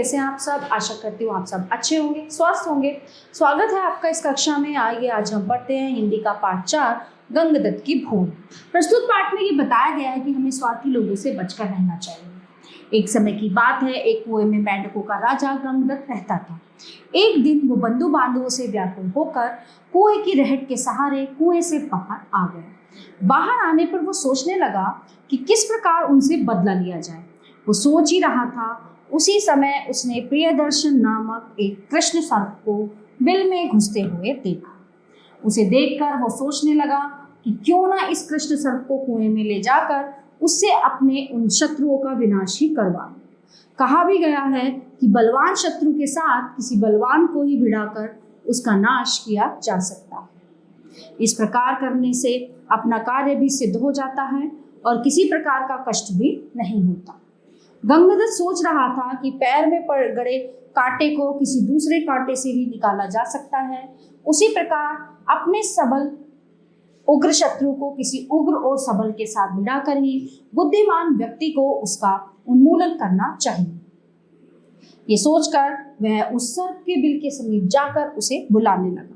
कैसे हैं आप सब। आशा करती हूँ आप सब अच्छे होंगे, स्वस्थ होंगे। स्वागत है आपका इस कक्षा में। आइए आज हम पढ़ते हैं हिंदी का पाठ 4 गंगदत्त की भूल। प्रस्तुत पाठ में ये बताया गया है कि हमें स्वार्थी लोगों से बचकर रहना चाहिए। एक समय की बात है, एक कुएं में मेंढकों का राजा गंगदत्त रहता था। एक दिन वो बंधु बांधवों से व्याकुल होकर कुएं की रहट के सहारे कुएं से बाहर आ गया। बाहर आने पर वो सोचने लगा कि किस प्रकार उनसे बदला लिया जाए। वो सोच ही रहा था, उसी समय उसने प्रियदर्शन नामक एक कृष्ण सर्प को बिल में घुसते हुए देखा। उसे देखकर वो सोचने लगा कि क्यों ना इस कृष्ण सर्प को कुएं में ले जाकर उससे अपने उन शत्रुओं का विनाश ही करवा दूं। कहा भी गया है कि बलवान शत्रु के साथ किसी बलवान को ही भिड़ाकर उसका नाश किया जा सकता है। इस प्रकार करने से अपना कार्य भी सिद्ध हो जाता है और किसी प्रकार का कष्ट भी नहीं होता। गंगदत्त सोच रहा था कि पैर में पड़ गड़े कांटे को किसी दूसरे कांटे से ही निकाला जा सकता है, उसी प्रकार अपने सबल उग्र शत्रु को किसी उग्र और सबल के साथ भिड़ाकर ही बुद्धिमान व्यक्ति को उसका उन्मूलन करना चाहिए। ये सोचकर वह उस सर्प के बिल के समीप जाकर उसे बुलाने लगा।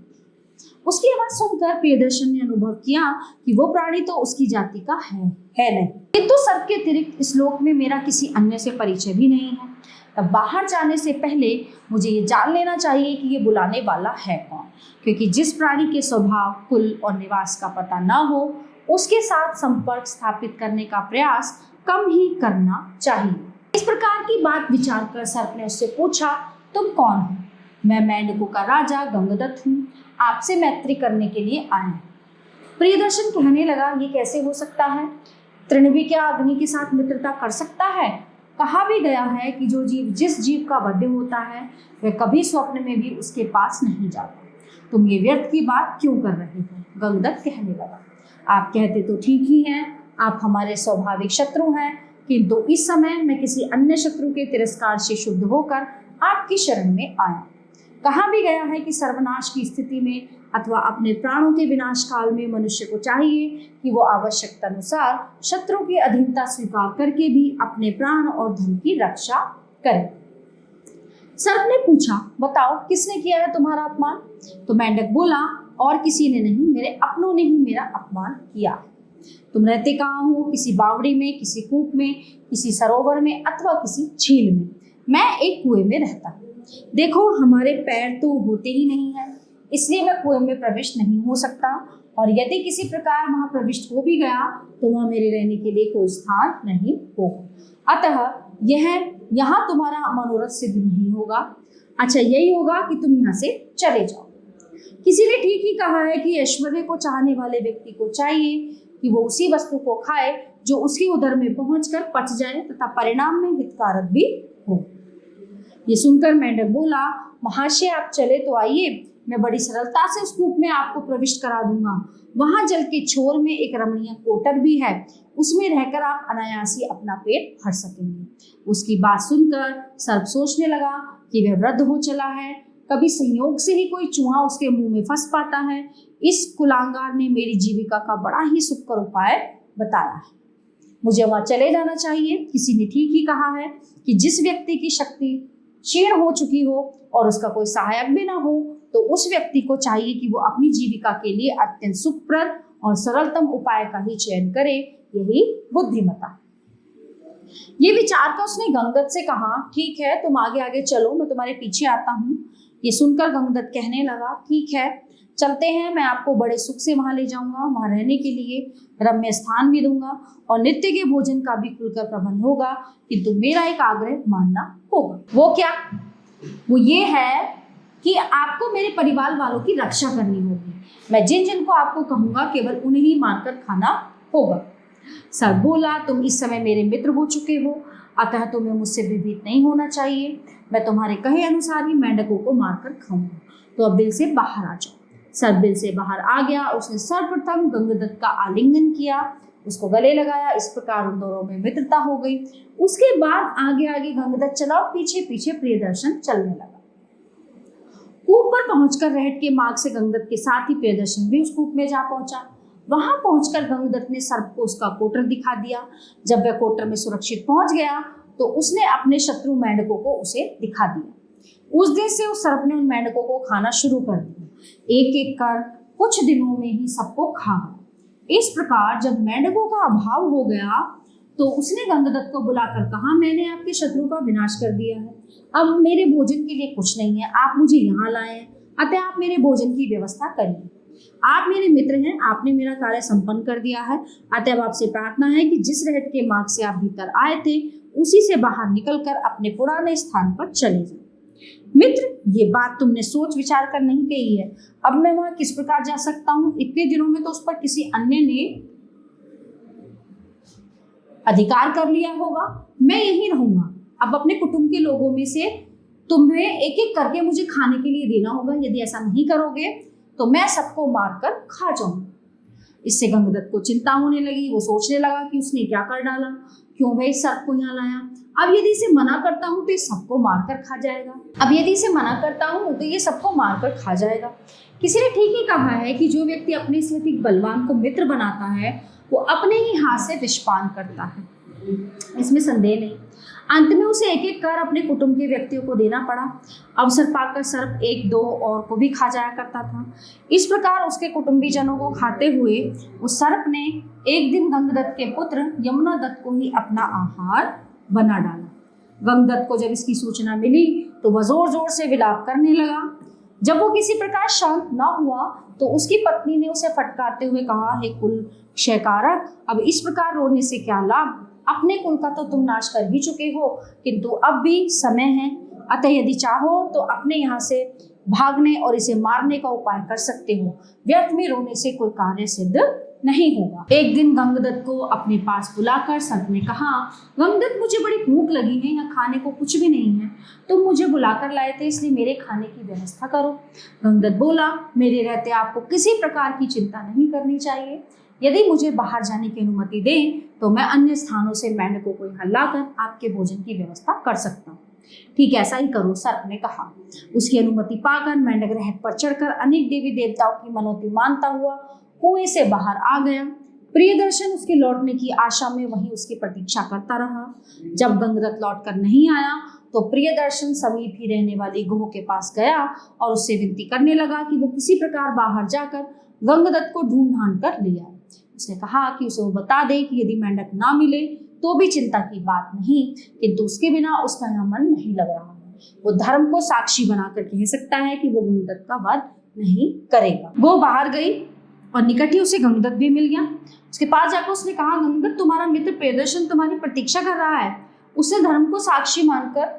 उसकी आवाज सुनकर प्रियदर्शन ने अनुभव किया कि वो प्राणी तो उसकी जाति का है नहीं, किंतु सर्प के अतिरिक्त इस लोक में मेरा किसी अन्य से परिचय भी नहीं है। तब बाहर जाने से पहले मुझे ये जान लेना चाहिए कि ये बुलाने वाला है कौन, क्योंकि जिस प्राणी के स्वभाव, कुल और निवास का पता ना हो, उसके साथ संपर्क स्थापित करने का प्रयास कम ही करना चाहिए। इस प्रकार की बात विचार कर सर्प ने उससे पूछा, तुम कौन हो? मैं मेंढकों का राजा गंगदत्त हूँ, आपसे मैत्री करने के लिए आया। प्रियदर्शन कहने लगा, ये कैसे हो सकता है? तृण भी क्या अग्नि के साथ मित्रता कर सकता है? कहा भी गया है कि जो जीव जिस जीव का वध होता है वह कभी स्वप्न में भी उसके पास नहीं जाता। तुम ये व्यर्थ की बात क्यों कर रहे हो? गंगदत्त कहने लगा, आप कहते तो ठीक ही हैं, आप हमारे स्वाभाविक शत्रु हैं, किंतु इस समय मैं किसी अन्य शत्रु के तिरस्कार से शुद्ध होकर आपकी शरण में आया। कहा भी गया है कि सर्वनाश की स्थिति में अथवा अपने प्राणों के विनाश काल में मनुष्य को चाहिए कि वो आवश्यकता अनुसार शत्रु की अधीनता स्वीकार करके भी अपने प्राण और धन की रक्षा करे। सर्प ने पूछा, बताओ किसने किया है तुम्हारा अपमान? तो मेंढक बोला, और किसी ने नहीं, मेरे अपनों ने ही मेरा अपमान किया। तुम रहते कहाँ हो? किसी बावड़ी में, किसी कूप में, किसी सरोवर में अथवा किसी झील में? मैं एक कुएं में रहता हूँ। देखो, हमारे पैर तो होते ही नहीं है, इसलिए मैं कुएं में प्रविष्ट नहीं हो सकता, और यदि किसी प्रकार वहां प्रविष्ट हो भी गया तो वहां मेरे रहने के लिए कोई स्थान नहीं होगा। अतः यहाँ तुम्हारा मनोरथ सिद्ध नहीं होगा। अच्छा, यही होगा कि तुम यहाँ से चले जाओ। किसी ने ठीक ही कहा है कि ऐश्वर्य को चाहने वाले व्यक्ति को चाहिए कि वो उसी वस्तु को खाए जो उसके उदर में पहुंचकर पच जाए तथा परिणाम में हितकारक भी हो। ये सुनकर मेंढक बोला, महाशय आप चले तो आइए, मैं बड़ी सरलता से उस कूप में आपको प्रविष्ट करा दूंगा। वहां जल के छोर में एक रमणीय कोटर भी है, उसमें रहकर आप अनायास ही अपना पेट भर सकेंगे। उसकी बात सुनकर सर्प सोचने लगा कि वह वृद्ध हो चला है, कभी संयोग से ही कोई चूहा उसके मुंह में फंस पाता है। इस कुलांगार ने मेरी जीविका का बड़ा ही सुखकर उपाय बताया है, मुझे वहां चले जाना चाहिए। किसी ने ठीक ही कहा है कि जिस व्यक्ति की शक्ति क्षीण हो चुकी हो और उसका कोई सहायक भी ना हो, तो उस व्यक्ति को चाहिए कि वो अपनी जीविका के लिए अत्यंत सुखप्रद और सरलतम उपाय का ही चयन करे, यही बुद्धिमता। ये विचार कर उसने गंगदत्त से कहा, ठीक है, तुम आगे आगे चलो, मैं तुम्हारे पीछे आता हूँ। ये सुनकर गंगदत्त कहने लगा, ठीक है, चलते हैं, मैं आपको बड़े सुख से वहां ले जाऊंगा, वहां रहने के लिए रम्य स्थान भी दूंगा और नित्य के भोजन का भी खुलकर प्रबंध होगा, किंतु मेरा एक आग्रह मानना होगा। वो क्या? वो ये है कि आपको मेरे परिवार वालों की रक्षा करनी होगी। मैं जिन जिनको आपको कहूंगा केवल उन्हें ही मानकर खाना होगा। सर्प बोला, तुम इस समय मेरे मित्र हो चुके हो, अतः तुम्हें मुझसे भयभीत नहीं होना चाहिए। मैं तुम्हारे कहे अनुसार ही मेंढकों को मारकर खाऊंगा, तो अब बिल से बाहर आ जाओ। सर्प बिल से बाहर आ गया। उसने सर्वप्रथम गंगदत्त का आलिंगन किया, उसको गले लगाया। इस प्रकार उन दोनों में मित्रता हो गई। उसके बाद आगे आगे गंगदत्त चला और पीछे पीछे प्रियदर्शन चलने लगा। कूप पर पहुंचकर रहट के मार्ग से गंगदत्त के साथ ही प्रियदर्शन भी उस कूप में जा पहुंचा। वहां पहुंचकर गंगदत्त ने सर्प को उसका कोटर दिखा दिया। जब वह कोटर में सुरक्षित पहुंच गया तो उसने अपने शत्रु मेंढकों को उसे दिखा दिया। उस दिन से उस सर्प ने उन मेंढकों को खाना शुरू कर दिया। एक एक कर कुछ दिनों में ही सबको खा गया। इस प्रकार जब मेंढकों का अभाव हो गया तो उसने गंगदत्त को बुलाकर कहा, मैंने आपके शत्रु का विनाश कर दिया है, अब मेरे भोजन के लिए कुछ नहीं है, आप मुझे यहाँ लाए हैं, अतः आप मेरे भोजन की व्यवस्था करिए। आप मेरे मित्र हैं, आपने मेरा कार्य संपन्न कर दिया है, अतः अब आपसे प्रार्थना है कि जिस रहट के मार्ग से आप भीतर आए थे उसी से बाहर निकलकर अपने पुराने स्थान पर चले जाएं। मित्र, ये बात तुमने सोच विचार कर नहीं कही है। अब मैं वहां किस प्रकार जा सकता हूँ? इतने दिनों में तो उस पर किसी अन्य ने अधिकार कर लिया होगा, मैं यहीं रहूंगा। अब अपने कुटुंब के लोगों में से तुम्हें एक एक करके मुझे खाने के लिए देना होगा, यदि ऐसा नहीं करोगे तो मैं सबको मारकर खा जाऊंगा। इससे गंगदत्त को चिंता होने लगी। वो सोचने लगा कि उसने क्या कर डाला, क्यों वह इस सर्प को यहाँ लाया। अब यदि इसे मना करता हूँ तो ये सबको मारकर खा जाएगा। अब यदि इसे मना करता हूँ तो ये सबको मारकर खा जाएगा। किसी ने ठीक ही कहा है कि जो व्यक्ति अपने से अधिक बलवान को मित्र बनाता है वो अपने ही हाथ से विषपान करता है, इसमें संदेह नहीं। अंत में उसे एक एक कर अपने कुटुंब के व्यक्तियों को देना पड़ा। अवसर पाकर सर्प एक दो और को भी खा जाया करता था। इस प्रकार उसके कुटुंबी जनों को खाते हुए उस सर्प ने एक दिन गंगदत्त के पुत्र यमुनादत्त को ही अपना आहार बना डाला। गंगदत्त को जब इसकी सूचना मिली तो वह जोर जोर से विलाप करने लगा। जब वो किसी प्रकार शांत न हुआ तो उसकी पत्नी ने उसे फटकारते हुए कहा, हे कुल क्षयकारक, अब इस प्रकार रोने से क्या लाभ? अपने कुल का तो तुम नाश कर ही चुके हो, किंतु अब भी समय है, अतः यदि चाहो तो अपने यहाँ से भागने और इसे मारने का उपाय कर सकते हो। व्यर्थ में रोने से कोई कार्य सिद्ध नहीं होगा। एक दिन गंगदत्त को अपने पास बुलाकर सर्प ने कहा, गंगदत्त, मुझे बड़ी भूख लगी है, यहाँ खाने को कुछ भी नहीं है, तुम मुझे बुलाकर लाए थे इसलिए मेरे खाने की व्यवस्था करो। गंगदत्त बोला, मेरे रहते आपको किसी प्रकार की चिंता नहीं करनी चाहिए। यदि मुझे बाहर जाने की अनुमति दें तो मैं अन्य स्थानों से मेंढकों को यहाँ लाकर आपके भोजन की व्यवस्था कर सकता हूँ। ठीक ऐसा ही करो, सर्प ने कहा। उसकी अनुमति पाकर मेंढक रहट पर चढ़कर अनेक देवी देवताओं की मनौती मानता हुआ कुएं से बाहर आ गया। प्रियदर्शन उसके लौटने की आशा में वहीं उसकी प्रतीक्षा करता रहा। जब गंगदत्त लौटकर नहीं आया तो प्रियदर्शन समीप ही रहने वाली गुह के पास गया और उससे विनती करने लगा कि वो किसी प्रकार बाहर जाकर गंगदत्त को ढूंढ ढांढ कर ले आए। उसने कहा कि उसे वो बता दे कि यदि मेंढक ना मिले तो भी चिंता की बात नहीं, किंतु उसके बिना उसका यहाँ मन नहीं लग रहा है। वो धर्म को साक्षी बनाकर कह सकता है कि वो गंगदत्त का वध नहीं करेगा। वो बाहर गई और निकट ही उसे गंगदत्त भी मिल गया। उसके पास जाकर उसने कहा, गंगदत्त, तुम्हारा मित्र प्रियदर्शन तुम्हारी प्रतीक्षा कर रहा है। उसने धर्म को साक्षी मानकर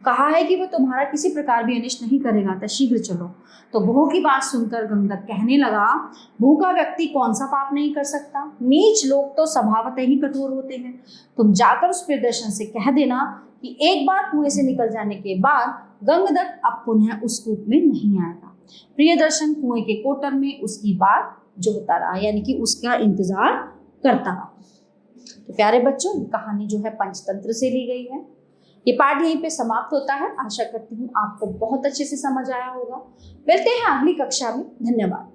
कहा है कि वो तुम्हारा किसी प्रकार भी अनिष्ट नहीं करेगा, तो शीघ्र चलो। तो भूह की बात सुनकर गंगदत्त कहने लगा, भूह का व्यक्ति कौन सा पाप नहीं कर सकता? नीच लोग तो स्वभावतः ही कठोर होते हैं। तुम जाकर उस प्रियदर्शन से कह देना कि एक बार कुएं से निकल जाने के बाद गंगदत्त अब पुनः उस कूप में नहीं आएगा। प्रियदर्शन कुएं के कोटर में उसकी बात जोहता रहा, यानी कि उसका इंतजार करता रहा। तो प्यारे बच्चों, कहानी जो है पंचतंत्र से ली गई है। ये पाठ यहीं पे समाप्त होता है। आशा करती हूँ आपको बहुत अच्छे से समझ आया होगा। मिलते हैं अगली कक्षा में। धन्यवाद।